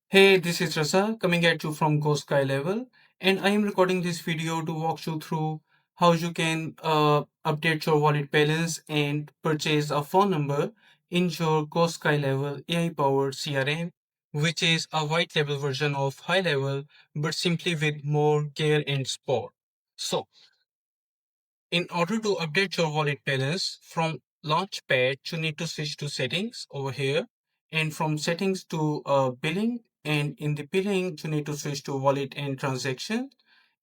Hey, this is Rasa coming at you from Go SkyLevel, and I am recording this video to walk you through how you can update your wallet balance and purchase a phone number in your Go SkyLevel AI-powered CRM, which is a white label version of high level, but simply with more care and support. So, in order to update your wallet balance from Launchpad, you need to switch to settings over here, and from settings to billing. And in the billing, you need to switch to wallet and transaction,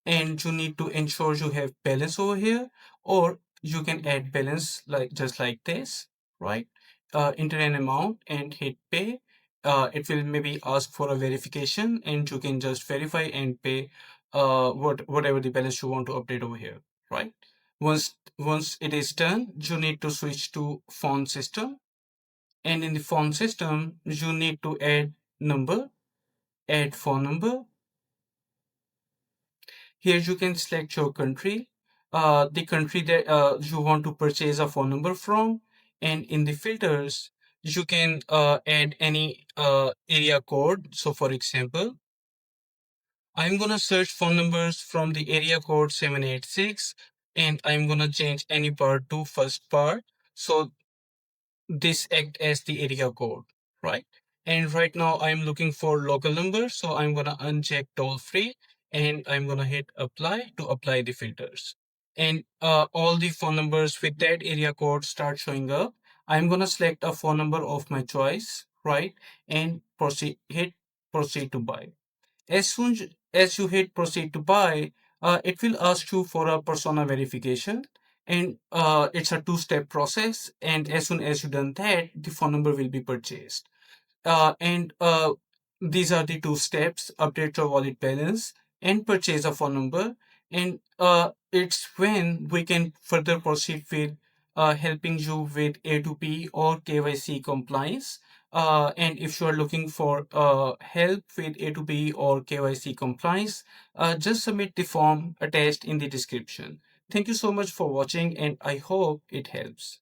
and you need to ensure you have balance over here, or you can add balance like just like this, right? Enter an amount and hit pay. It will maybe ask for a verification, and you can just verify and pay whatever the balance you want to update over here, right? Once it is done, you need to switch to phone system, and in the phone system, you need to add phone number. Here you can select your country, the country that you want to purchase a phone number from, and in the filters, you can add any area code. So, for example, I'm gonna search phone numbers from the area code 786, and I'm gonna change any part to first part. So this act as the area code, right? And right now I'm looking for local number, so I'm gonna uncheck toll free, and I'm gonna hit apply to apply the filters. And all the phone numbers with that area code start showing up. I'm gonna select a phone number of my choice, right? And hit proceed to buy. As soon as you hit proceed to buy, it will ask you for a persona verification, and it's a two-step process. And as soon as you done that, the phone number will be purchased. And these are the two steps: update your wallet balance and purchase a phone number. And it's when we can further proceed with helping you with A2P or KYC compliance. And if you are looking for help with A2P or KYC compliance, just submit the form attached in the description. Thank you so much for watching, and I hope it helps.